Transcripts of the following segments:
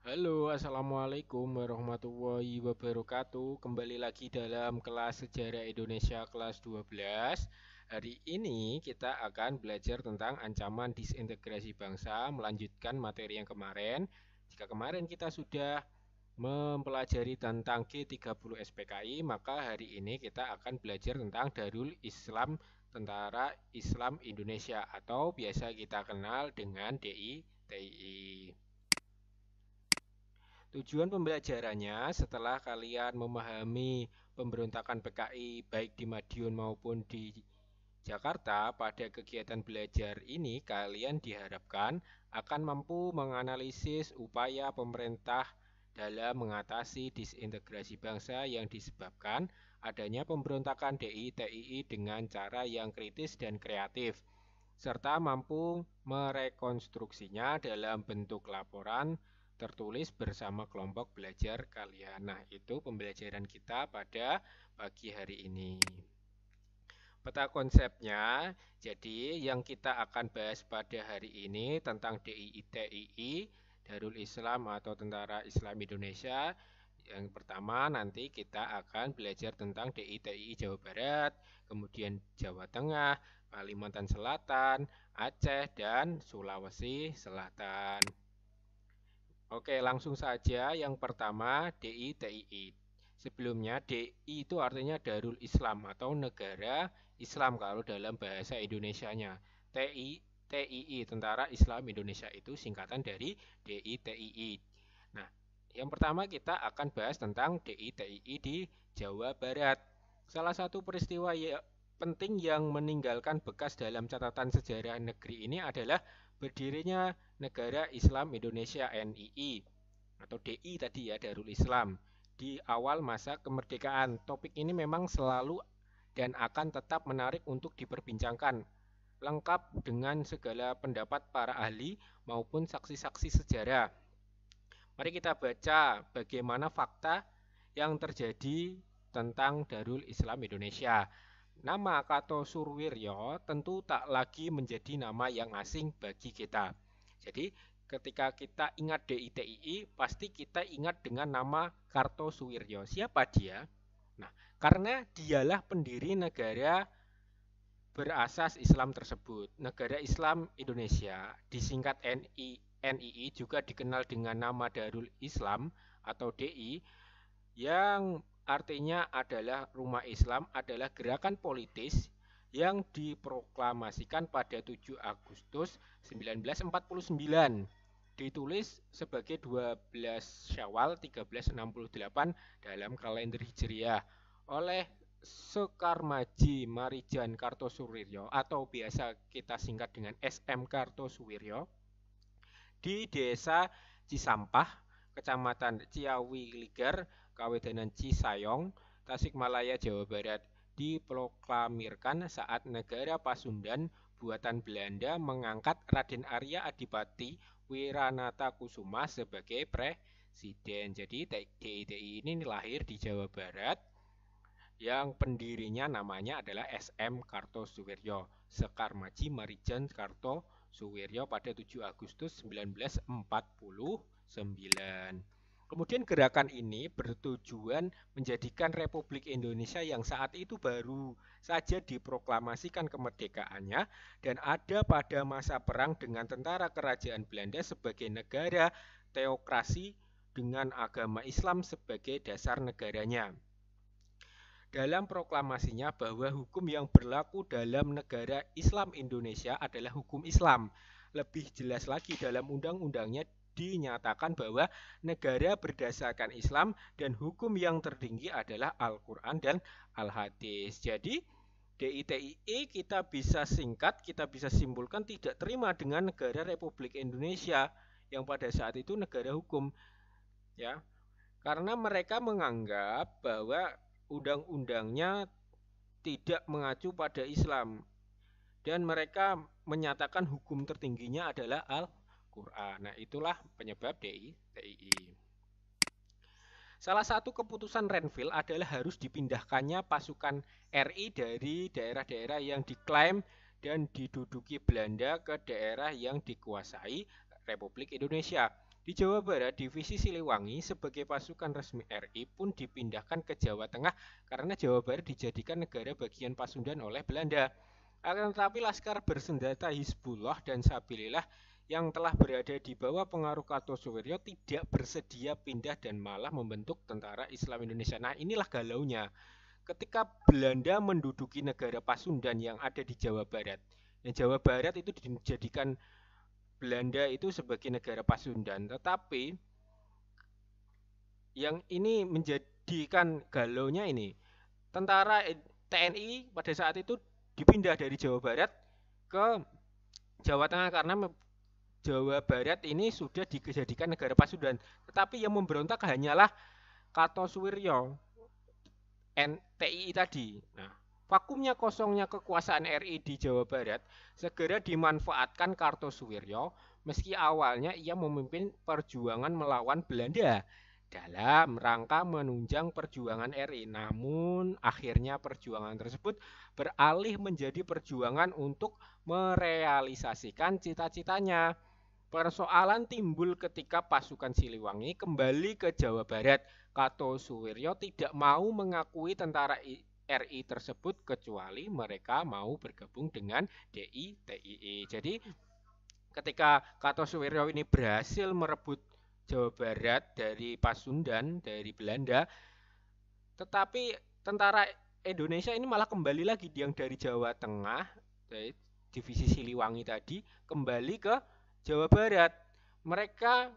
Halo, Assalamualaikum warahmatullahi wabarakatuh. Kembali lagi dalam kelas Sejarah Indonesia kelas 12. Hari ini kita akan belajar tentang ancaman disintegrasi bangsa, melanjutkan materi yang kemarin. Jika kemarin kita sudah mempelajari tentang G30 SPKI, maka hari ini kita akan belajar tentang Darul Islam Tentara Islam Indonesia atau biasa kita kenal dengan DITI. Tujuan pembelajarannya setelah kalian memahami pemberontakan PKI baik di Madiun maupun di Jakarta, pada kegiatan belajar ini kalian diharapkan akan mampu menganalisis upaya pemerintah dalam mengatasi disintegrasi bangsa yang disebabkan adanya pemberontakan DITII dengan cara yang kritis dan kreatif, serta mampu merekonstruksinya dalam bentuk laporan tertulis bersama kelompok belajar kalian. Nah, itu pembelajaran kita pada pagi hari ini. Peta konsepnya, jadi yang kita akan bahas pada hari ini tentang DITII, Darul Islam atau Tentara Islam Indonesia. Yang pertama nanti kita akan belajar tentang DITII Jawa Barat, kemudian Jawa Tengah, Kalimantan Selatan, Aceh, dan Sulawesi Selatan. Oke, langsung saja yang pertama DITII. Sebelumnya DI itu artinya Darul Islam atau negara Islam kalau dalam bahasa Indonesianya. TII Tentara Islam Indonesia itu singkatan dari DITII. Nah, yang pertama kita akan bahas tentang DITII di Jawa Barat. Salah satu peristiwa penting yang meninggalkan bekas dalam catatan sejarah negeri ini adalah berdirinya Negara Islam Indonesia NII atau DI tadi ya, Darul Islam, di awal masa kemerdekaan. Topik ini memang selalu dan akan tetap menarik untuk diperbincangkan, lengkap dengan segala pendapat para ahli maupun saksi-saksi sejarah. Mari kita baca bagaimana fakta yang terjadi tentang Darul Islam Indonesia. Nama Kartosurwiryo tentu tak lagi menjadi nama yang asing bagi kita. Jadi ketika kita ingat DITII, pasti kita ingat dengan nama Kartosuwiryo. Siapa dia? Nah, karena dialah pendiri negara berasas Islam tersebut. Negara Islam Indonesia, disingkat NII, juga dikenal dengan nama Darul Islam atau DI, yang artinya adalah Rumah Islam, adalah gerakan politis yang diproklamasikan pada 7 Agustus 1949, ditulis sebagai 12 Syawal 1368 dalam kalender Hijriah oleh Soekarmaji Marijan Kartosuwiryo atau biasa kita singkat dengan SM Kartosuwiryo di Desa Cisampah, Kecamatan Ciawiligar, Kawedanan Cisayong, Tasikmalaya, Jawa Barat, diproklamirkan saat negara Pasundan buatan Belanda mengangkat Raden Arya Adipati Wiranata Kusuma sebagai presiden. Jadi DITI ini lahir di Jawa Barat yang pendirinya namanya adalah SM Kartosuwiryo, Sekar Maji Marijan Kartosuwiryo pada 7 Agustus 1949. Kemudian gerakan ini bertujuan menjadikan Republik Indonesia yang saat itu baru saja diproklamasikan kemerdekaannya dan ada pada masa perang dengan tentara kerajaan Belanda sebagai negara teokrasi dengan agama Islam sebagai dasar negaranya. Dalam proklamasinya bahwa hukum yang berlaku dalam negara Islam Indonesia adalah hukum Islam. Lebih jelas lagi dalam undang-undangnya dinyatakan bahwa negara berdasarkan Islam dan hukum yang tertinggi adalah Al-Quran dan Al-Hadis. Jadi DITII kita bisa singkat, kita bisa simpulkan tidak terima dengan negara Republik Indonesia yang pada saat itu negara hukum, ya, karena mereka menganggap bahwa undang-undangnya tidak mengacu pada Islam dan mereka menyatakan hukum tertingginya adalah Al-Quran. Nah, itulah penyebab DITII. Salah satu keputusan Renville adalah harus dipindahkannya pasukan RI dari daerah-daerah yang diklaim dan diduduki Belanda ke daerah yang dikuasai Republik Indonesia. Di Jawa Barat, divisi Siliwangi sebagai pasukan resmi RI pun dipindahkan ke Jawa Tengah karena Jawa Barat dijadikan negara bagian Pasundan oleh Belanda. Akan tetapi Laskar bersenjata Hizbullah dan Sabilillah yang telah berada di bawah pengaruh Kartosoewirjo tidak bersedia pindah dan malah membentuk Tentara Islam Indonesia. Nah, inilah galaunya. Ketika Belanda menduduki negara Pasundan yang ada di Jawa Barat, dan Jawa Barat itu dijadikan Belanda itu sebagai negara Pasundan, tetapi yang ini menjadikan galaunya ini, tentara TNI pada saat itu dipindah dari Jawa Barat ke Jawa Tengah karena Jawa Barat ini sudah dijadikan negara Pasundan, tetapi yang memberontak hanyalah Kartosoewirjo, NTI tadi. Nah, vakumnya kosongnya kekuasaan RI di Jawa Barat segera dimanfaatkan Kartosoewirjo meski awalnya ia memimpin perjuangan melawan Belanda dalam rangka menunjang perjuangan RI. Namun akhirnya perjuangan tersebut beralih menjadi perjuangan untuk merealisasikan cita-citanya. Persoalan timbul ketika pasukan Siliwangi kembali ke Jawa Barat. Kartosoewirjo tidak mau mengakui tentara RI tersebut kecuali mereka mau bergabung dengan DITII. Jadi ketika Kartosoewirjo ini berhasil merebut Jawa Barat dari Pasundan, dari Belanda, tetapi tentara Indonesia ini malah kembali lagi yang dari Jawa Tengah, dari divisi Siliwangi tadi, kembali ke Jawa Barat. Mereka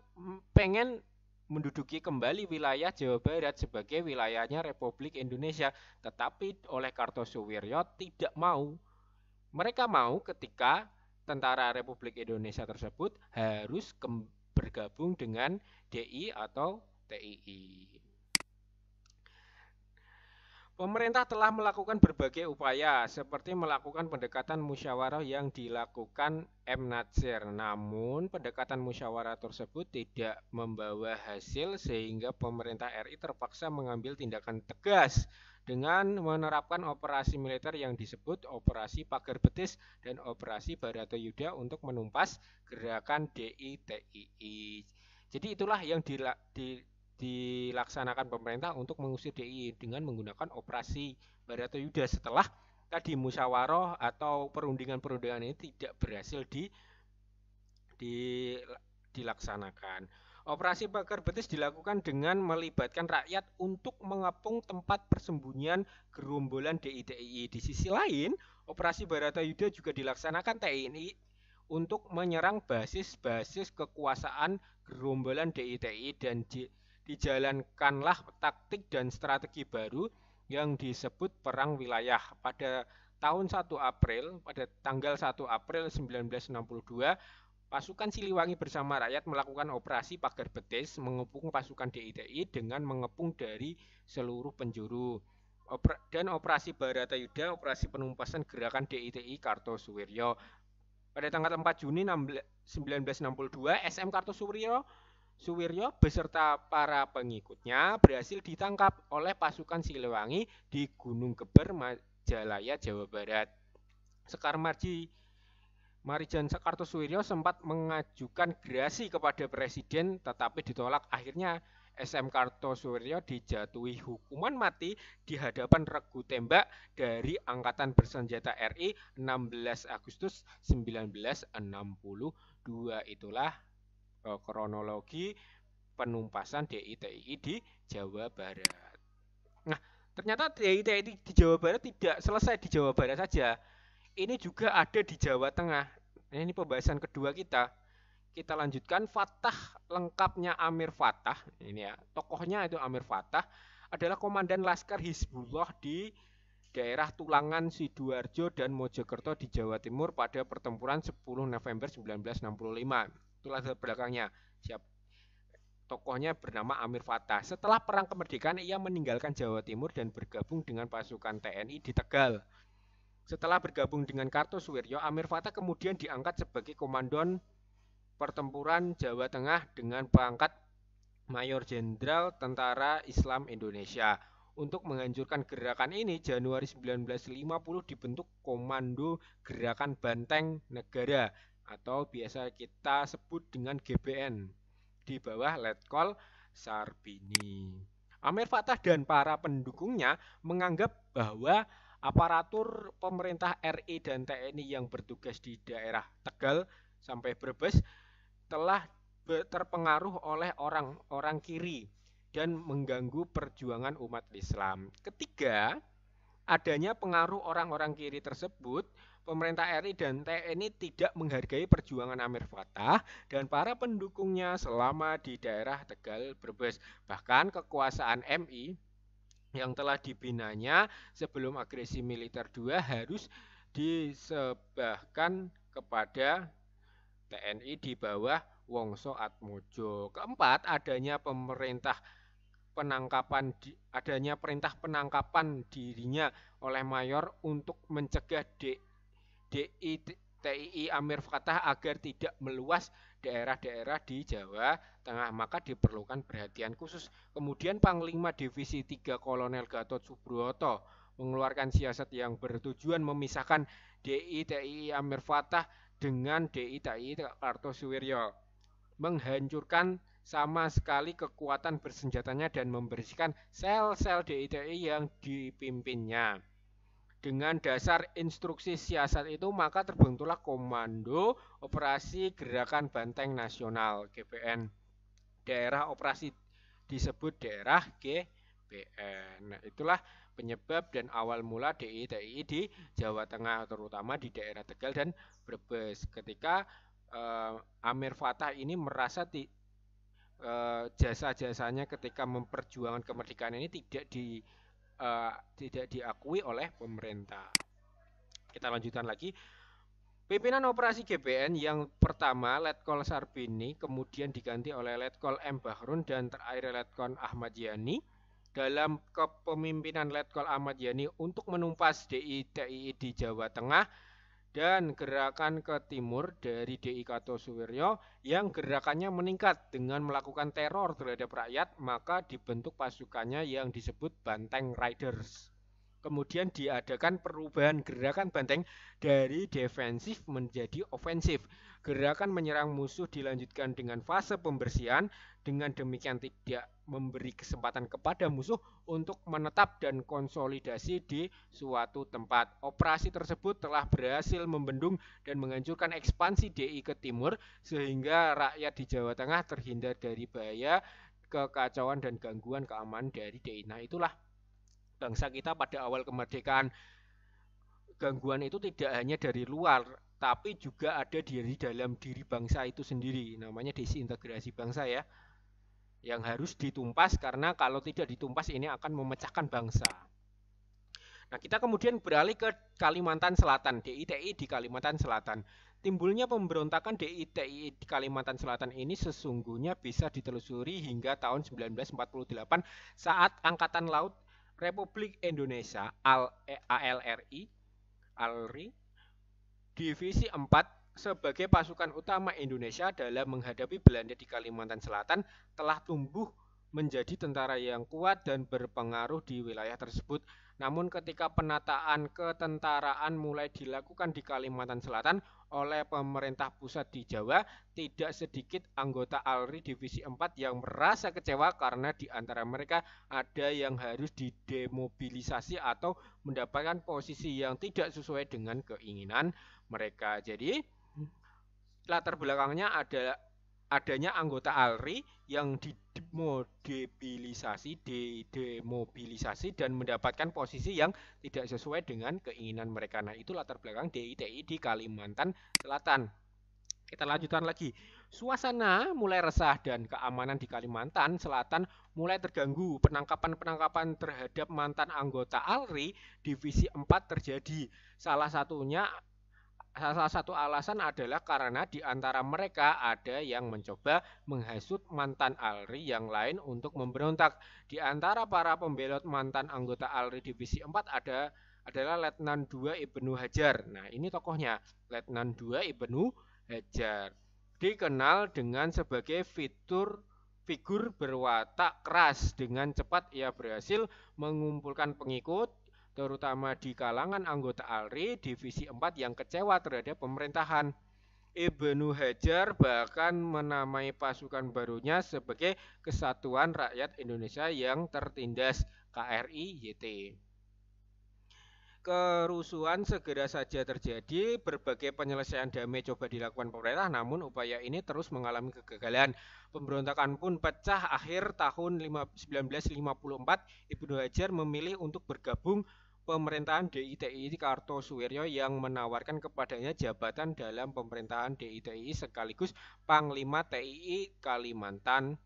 pengen menduduki kembali wilayah Jawa Barat sebagai wilayahnya Republik Indonesia, tetapi oleh Kartosoewirjo tidak mau. Mereka mau ketika tentara Republik Indonesia tersebut harus bergabung dengan DI atau TII. Pemerintah telah melakukan berbagai upaya, seperti melakukan pendekatan musyawarah yang dilakukan M. Natsir. Namun, pendekatan musyawarah tersebut tidak membawa hasil sehingga pemerintah RI terpaksa mengambil tindakan tegas dengan menerapkan operasi militer yang disebut Operasi Pagar Betis dan Operasi Baratayuda untuk menumpas gerakan DITII. Jadi itulah yang dilaksanakan pemerintah untuk mengusir DI dengan menggunakan operasi Baratayuda setelah tadi musyawarah atau perundingan-perundingan ini tidak berhasil dilaksanakan. Operasi Pagar Betis dilakukan dengan melibatkan rakyat untuk mengepung tempat persembunyian gerombolan DITII. Di sisi lain, operasi Baratayuda juga dilaksanakan TNI untuk menyerang basis-basis kekuasaan gerombolan DITII dan dijalankanlah taktik dan strategi baru yang disebut perang wilayah. Pada tanggal 1 April 1962, pasukan Siliwangi bersama rakyat melakukan operasi Pagar Betis, mengepung pasukan DITII dengan mengepung dari seluruh penjuru. Dan operasi Baratayuda, operasi penumpasan gerakan DITII Kartosoewirjo. Pada tanggal 4 Juni 1962, SM Kartosoewirjo beserta para pengikutnya berhasil ditangkap oleh pasukan Siliwangi di Gunung Geber, Majalaya, Jawa Barat. Sekar Marijan Kartosoewirjo sempat mengajukan gerasi kepada presiden tetapi ditolak. Akhirnya SM Kartosoewirjo dijatuhi hukuman mati di hadapan regu tembak dari Angkatan Bersenjata RI 16 Agustus 1962. Itulah kronologi penumpasan DITII di Jawa Barat. Nah, ternyata DITII di Jawa Barat tidak selesai di Jawa Barat saja. Ini juga ada di Jawa Tengah. Nah, ini pembahasan kedua kita. Kita lanjutkan. Fatah, lengkapnya Amir Fatah. Ini ya, tokohnya itu Amir Fatah adalah komandan Laskar Hizbullah di daerah Tulangan, Sidoarjo, dan Mojokerto di Jawa Timur pada pertempuran 10 November 1965. Itulah belakangnya. Tokohnya bernama Amir Fatah. Setelah perang kemerdekaan, ia meninggalkan Jawa Timur dan bergabung dengan pasukan TNI di Tegal. Setelah bergabung dengan Kartosoewirjo, Amir Fatah kemudian diangkat sebagai komandan pertempuran Jawa Tengah dengan pangkat Mayor Jenderal Tentara Islam Indonesia. Untuk menghancurkan gerakan ini, Januari 1950 dibentuk Komando Gerakan Banteng Negara atau biasa kita sebut dengan GBN. di bawah Letkol Sarbini. Amir Fattah dan para pendukungnya menganggap bahwa aparatur pemerintah RI dan TNI yang bertugas di daerah Tegal sampai Brebes telah terpengaruh oleh orang-orang kiri dan mengganggu perjuangan umat Islam. Ketiga, adanya pengaruh orang-orang kiri tersebut, pemerintah RI dan TNI tidak menghargai perjuangan Amir Fattah dan para pendukungnya selama di daerah Tegal Brebes. Bahkan kekuasaan MI yang telah dibinanya sebelum agresi militer 2 harus disebahkan kepada TNI di bawah Wongso Atmojo. Keempat, adanya perintah penangkapan dirinya oleh mayor untuk mencegah DITII Amir Fattah agar tidak meluas daerah-daerah di Jawa Tengah, maka diperlukan perhatian khusus. Kemudian Panglima Divisi 3 Kolonel Gatot Subroto mengeluarkan siasat yang bertujuan memisahkan DITII Amir Fattah dengan DITII Kartosuwiryo, menghancurkan sama sekali kekuatan bersenjatanya dan membersihkan sel-sel DITI yang dipimpinnya. Dengan dasar instruksi siasat itu, maka terbentuklah Komando Operasi Gerakan Banteng Nasional (GBN). Daerah operasi disebut daerah GBN. Nah, itulah penyebab dan awal mula DITI di Jawa Tengah, terutama di daerah Tegal dan Brebes. Ketika Amir Fattah ini merasa jasa-jasanya ketika memperjuangkan kemerdekaan ini tidak diakui oleh pemerintah. Kita lanjutkan lagi. Pimpinan operasi GBN yang pertama Letkol Sarbini, kemudian diganti oleh Letkol M. Bahrun dan terakhir Letkol Ahmad Yani. Dalam kepemimpinan Letkol Ahmad Yani untuk menumpas DITI di Jawa Tengah dan gerakan ke timur dari DI Kartosuwiryo yang gerakannya meningkat dengan melakukan teror terhadap rakyat, maka dibentuk pasukannya yang disebut Banteng Riders. Kemudian diadakan perubahan gerakan banteng dari defensif menjadi ofensif. Gerakan menyerang musuh dilanjutkan dengan fase pembersihan, dengan demikian tidak memberi kesempatan kepada musuh untuk menetap dan konsolidasi di suatu tempat. Operasi tersebut telah berhasil membendung dan menghancurkan ekspansi DI ke timur, sehingga rakyat di Jawa Tengah terhindar dari bahaya kekacauan dan gangguan keamanan dari DI. Nah, itulah bangsa kita pada awal kemerdekaan. Gangguan itu tidak hanya dari luar, tapi juga ada dari dalam diri bangsa itu sendiri. Namanya desintegrasi bangsa ya, yang harus ditumpas, karena kalau tidak ditumpas ini akan memecahkan bangsa. Nah, kita kemudian beralih ke Kalimantan Selatan, DITI di Kalimantan Selatan. Timbulnya pemberontakan DITI di Kalimantan Selatan ini sesungguhnya bisa ditelusuri hingga tahun 1948 saat Angkatan Laut Republik Indonesia ALRI Divisi 4 sebagai pasukan utama Indonesia dalam menghadapi Belanda di Kalimantan Selatan telah tumbuh menjadi tentara yang kuat dan berpengaruh di wilayah tersebut. Namun ketika penataan ketentaraan mulai dilakukan di Kalimantan Selatan oleh pemerintah pusat di Jawa, tidak sedikit anggota ALRI Divisi 4 yang merasa kecewa karena di antara mereka ada yang harus didemobilisasi atau mendapatkan posisi yang tidak sesuai dengan keinginan mereka. Jadi latar belakangnya adanya anggota ALRI yang demobilisasi dan mendapatkan posisi yang tidak sesuai dengan keinginan mereka. Nah, itu latar belakang DITI di Kalimantan Selatan. Kita lanjutkan lagi. Suasana mulai resah dan keamanan di Kalimantan Selatan mulai terganggu. Penangkapan-penangkapan terhadap mantan anggota ALRI Divisi 4 terjadi. Salah satu alasan adalah karena di antara mereka ada yang mencoba menghasut mantan ALRI yang lain untuk memberontak. Di antara para pembelot mantan anggota ALRI Divisi 4 adalah Letnan 2 Ibnu Hajar. Nah, ini tokohnya, Letnan 2 Ibnu Hajar. Dikenal dengan sebagai figur berwatak keras. Dengan cepat ia berhasil mengumpulkan pengikut, terutama di kalangan anggota ALRI Divisi 4 yang kecewa terhadap pemerintahan. Ibnu Hajar bahkan menamai pasukan barunya sebagai Kesatuan Rakyat Indonesia yang tertindas, KRIYT. Kerusuhan segera saja terjadi, berbagai penyelesaian damai coba dilakukan pemerintah, namun upaya ini terus mengalami kegagalan. Pemberontakan pun pecah akhir tahun 1954, Ibnu Hajar memilih untuk bergabung pemerintahan DITI Kartosuwiryo yang menawarkan kepadanya jabatan dalam pemerintahan DITI sekaligus Panglima TII Kalimantan.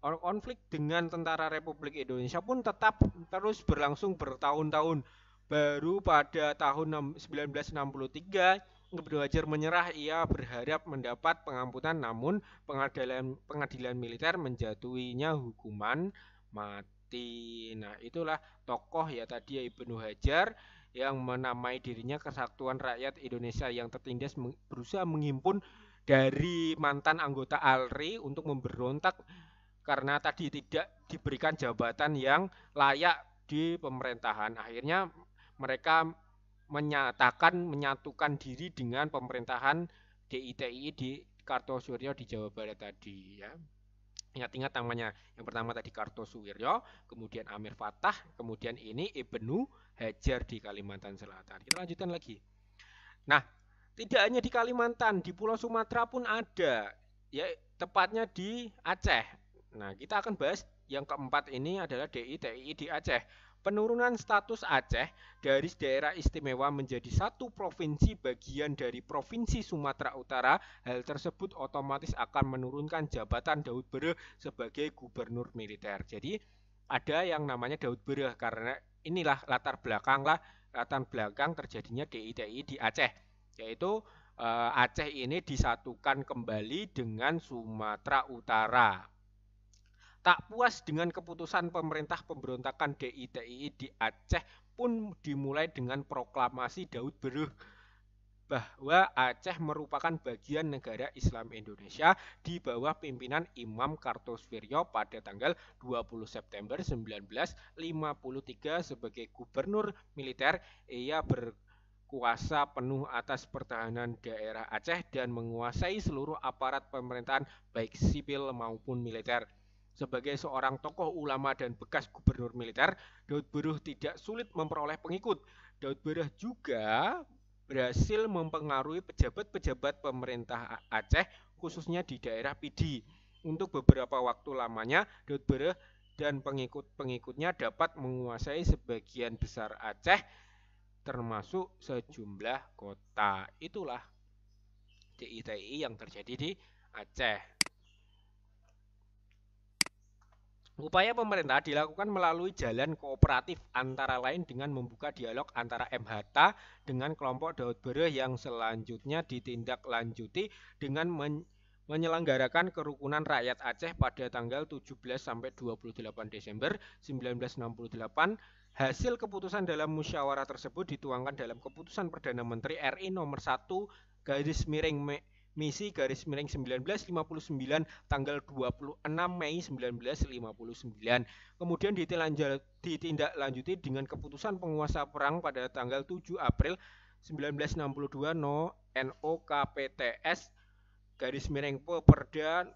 Konflik dengan tentara Republik Indonesia pun tetap terus berlangsung bertahun-tahun. Baru pada tahun 1963, Ibnu Hajar menyerah. Ia berharap mendapat pengampunan, namun pengadilan militer menjatuhinya hukuman mati. Nah, itulah tokoh ya tadi ya, Ibnu Hajar yang menamai dirinya Kesatuan Rakyat Indonesia yang tertindas, berusaha menghimpun dari mantan anggota ALRI untuk memberontak karena tadi tidak diberikan jabatan yang layak di pemerintahan. Akhirnya mereka menyatukan diri dengan pemerintahan DITI di Kartosuwiryo di Jawa Barat tadi ya. Ingat-ingat namanya. Yang pertama tadi Kartosuwiryo, kemudian Amir Fattah, kemudian ini Ibnu Hajar di Kalimantan Selatan. Kita lanjutkan lagi. Nah, tidak hanya di Kalimantan, di Pulau Sumatera pun ada, ya tepatnya di Aceh. Nah, kita akan bahas yang keempat ini adalah DITI di Aceh. Penurunan status Aceh dari daerah istimewa menjadi satu provinsi bagian dari Provinsi Sumatera Utara. Hal tersebut otomatis akan menurunkan jabatan Daud Bereh sebagai gubernur militer. Jadi ada yang namanya Daud Bereh karena inilah latar belakang terjadinya DITI di Aceh, yaitu Aceh ini disatukan kembali dengan Sumatera Utara. Tak puas dengan keputusan pemerintah pemberontakan DITI di Aceh pun dimulai dengan proklamasi Daud Bereh bahwa Aceh merupakan bagian negara Islam Indonesia di bawah pimpinan Imam Kartosuwiryo pada tanggal 20 September 1953 sebagai gubernur militer. Ia berkuasa penuh atas pertahanan daerah Aceh dan menguasai seluruh aparat pemerintahan baik sipil maupun militer. Sebagai seorang tokoh ulama dan bekas gubernur militer, Daud Bereh tidak sulit memperoleh pengikut. Daud Bereh juga berhasil mempengaruhi pejabat-pejabat pemerintah Aceh, khususnya di daerah Pidi. Untuk beberapa waktu lamanya, Daud Bereh dan pengikut-pengikutnya dapat menguasai sebagian besar Aceh, termasuk sejumlah kota. Itulah DITI yang terjadi di Aceh. Upaya pemerintah dilakukan melalui jalan kooperatif, antara lain dengan membuka dialog antara MHT dengan kelompok Daud Bereh yang selanjutnya ditindaklanjuti dengan menyelenggarakan kerukunan rakyat Aceh pada tanggal 17 sampai 28 Desember 1968. Hasil keputusan dalam musyawarah tersebut dituangkan dalam keputusan Perdana Menteri RI nomor 1 garis miring misi garis miring 1959 tanggal 26 Mei 1959. Kemudian ditindaklanjuti dengan keputusan penguasa perang pada tanggal 7 April 1962 NOKPTS garis miring Peperda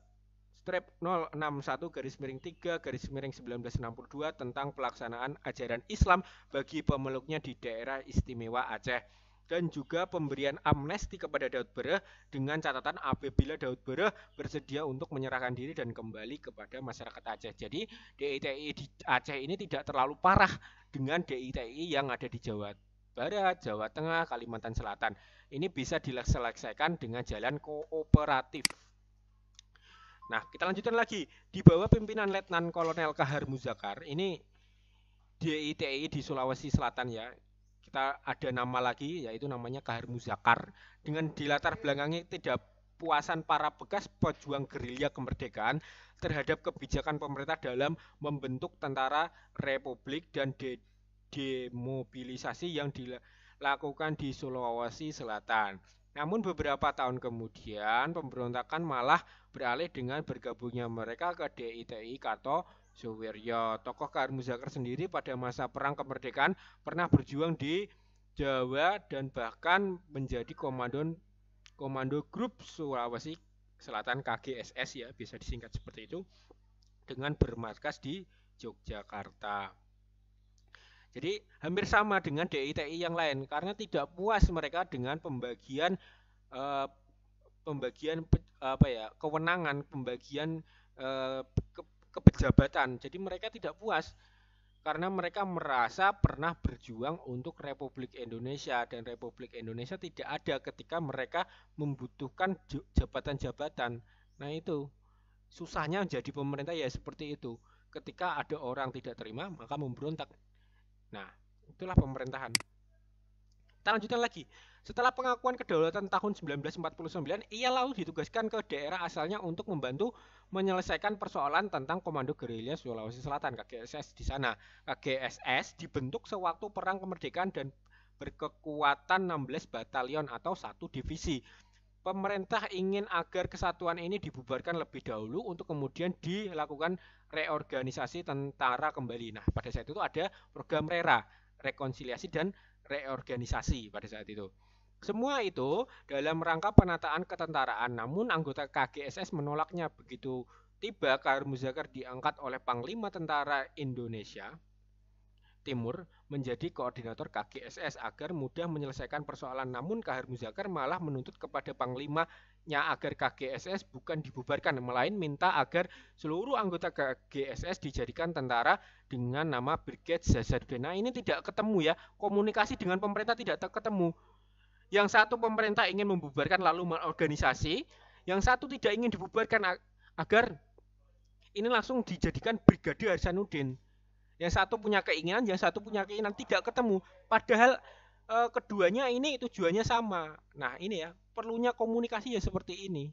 strip 061 garis miring 3 garis miring 1962 tentang pelaksanaan ajaran Islam bagi pemeluknya di daerah istimewa Aceh, dan juga pemberian amnesti kepada Daud Bereh dengan catatan apabila Daud Bereh bersedia untuk menyerahkan diri dan kembali kepada masyarakat Aceh. Jadi DITI di Aceh ini tidak terlalu parah dengan DITI yang ada di Jawa Barat, Jawa Tengah, Kalimantan Selatan. Ini bisa diselesaikan dengan jalan kooperatif. Nah, kita lanjutkan lagi. Di bawah pimpinan Letnan Kolonel Kahar Muzakar, ini DITI di Sulawesi Selatan ya. Kita ada nama lagi, yaitu namanya Kahar Muzakar. Dengan dilatar belakangi tidak puasan para bekas pejuang gerilya kemerdekaan terhadap kebijakan pemerintah dalam membentuk tentara republik dan demobilisasi yang dilakukan di Sulawesi Selatan. Namun beberapa tahun kemudian pemberontakan malah beralih dengan bergabungnya mereka ke DITI Kartosuwiryo. Tokoh Kahar Muzakar sendiri pada masa perang kemerdekaan pernah berjuang di Jawa dan bahkan menjadi komandan Komando Grup Sulawesi Selatan KGSS ya, bisa disingkat seperti itu, dengan bermarkas di Yogyakarta. Jadi hampir sama dengan DITI yang lain karena tidak puas mereka dengan pembagian eh, kewenangan, pembagian eh, kepejabatan. Jadi mereka tidak puas karena mereka merasa pernah berjuang untuk Republik Indonesia dan Republik Indonesia tidak ada ketika mereka membutuhkan jabatan-jabatan. Nah itu susahnya jadi pemerintah ya seperti itu. Ketika ada orang tidak terima maka memberontak. Nah, itulah pemerintahan. Kita lanjutkan lagi. Setelah pengakuan kedaulatan tahun 1949, ia lalu ditugaskan ke daerah asalnya untuk membantu menyelesaikan persoalan tentang Komando Gerilya Sulawesi Selatan (KGSS) di sana. KGSS dibentuk sewaktu Perang Kemerdekaan dan berkekuatan 16 batalion atau 1 divisi. Pemerintah ingin agar kesatuan ini dibubarkan lebih dahulu untuk kemudian dilakukan reorganisasi tentara kembali. Nah, pada saat itu ada program RERA, rekonsiliasi dan reorganisasi pada saat itu. Semua itu dalam rangka penataan ketentaraan, namun anggota KGSS menolaknya. Begitu tiba, Kahar Muzakar diangkat oleh Panglima Tentara Indonesia Timur menjadi koordinator KGSS agar mudah menyelesaikan persoalan. Namun Kahar Muzakar malah menuntut kepada panglimanya agar KGSS bukan dibubarkan, melainkan minta agar seluruh anggota KGSS dijadikan tentara dengan nama Brigade Zazardena. Ini tidak ketemu ya, komunikasi dengan pemerintah tidak ketemu. Yang satu pemerintah ingin membubarkan lalu organisasi, yang satu tidak ingin dibubarkan agar ini langsung dijadikan Brigade Hasanuddin. Yang satu punya keinginan, yang satu punya keinginan, tidak ketemu. Padahal keduanya ini tujuannya sama. Nah ini ya, perlunya komunikasi ya seperti ini.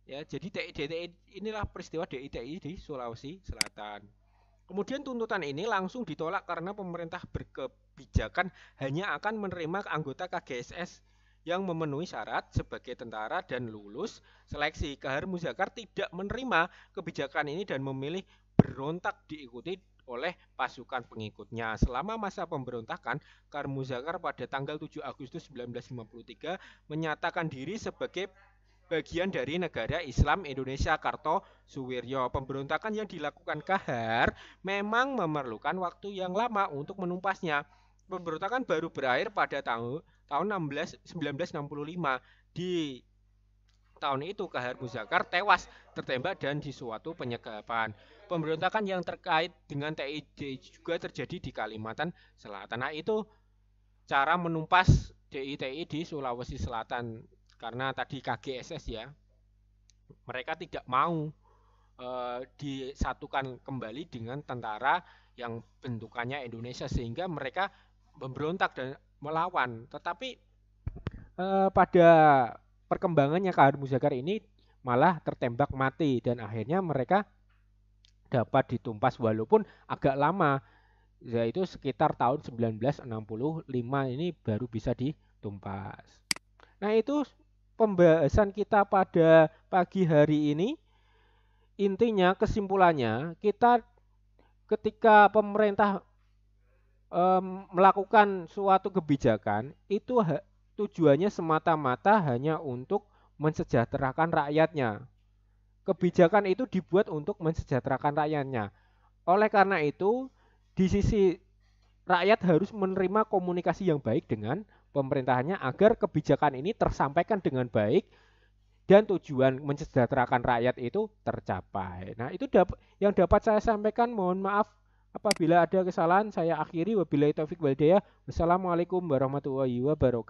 Ya, jadi DITI inilah peristiwa DITI di Sulawesi Selatan. Kemudian tuntutan ini langsung ditolak karena pemerintah berkebijakan hanya akan menerima anggota KGSS yang memenuhi syarat sebagai tentara dan lulus seleksi. Kahar Muzakar tidak menerima kebijakan ini dan memilih berontak diikuti oleh pasukan pengikutnya. Selama masa pemberontakan, Kahar Muzakar pada tanggal 7 Agustus 1953 menyatakan diri sebagai bagian dari negara Islam Indonesia Kartosuwiryo. Pemberontakan yang dilakukan Kahar memang memerlukan waktu yang lama untuk menumpasnya. Pemberontakan baru berakhir pada tahun 1965. Di tahun itu Kahar Muzakar tewas tertembak dan di suatu penyekapan. Pemberontakan yang terkait dengan DITI juga terjadi di Kalimantan Selatan. Nah itu cara menumpas DITI di Sulawesi Selatan karena tadi KGSS ya, mereka tidak mau disatukan kembali dengan tentara yang bentukannya Indonesia sehingga mereka memberontak dan melawan. Tetapi pada perkembangannya Kahar Muzakar ini malah tertembak mati dan akhirnya mereka dapat ditumpas walaupun agak lama, yaitu sekitar tahun 1965 ini baru bisa ditumpas. Nah itu pembahasan kita pada pagi hari ini. Intinya kesimpulannya kita ketika pemerintah melakukan suatu kebijakan itu tujuannya semata-mata hanya untuk mensejahterakan rakyatnya. Kebijakan itu dibuat untuk mensejahterakan rakyatnya. Oleh karena itu, di sisi rakyat harus menerima komunikasi yang baik dengan pemerintahannya agar kebijakan ini tersampaikan dengan baik dan tujuan mensejahterakan rakyat itu tercapai. Nah, itu yang dapat saya sampaikan. Mohon maaf apabila ada kesalahan. Saya akhiri, wabillahi taufik wal hidayah. Wassalamualaikum warahmatullahi wabarakatuh.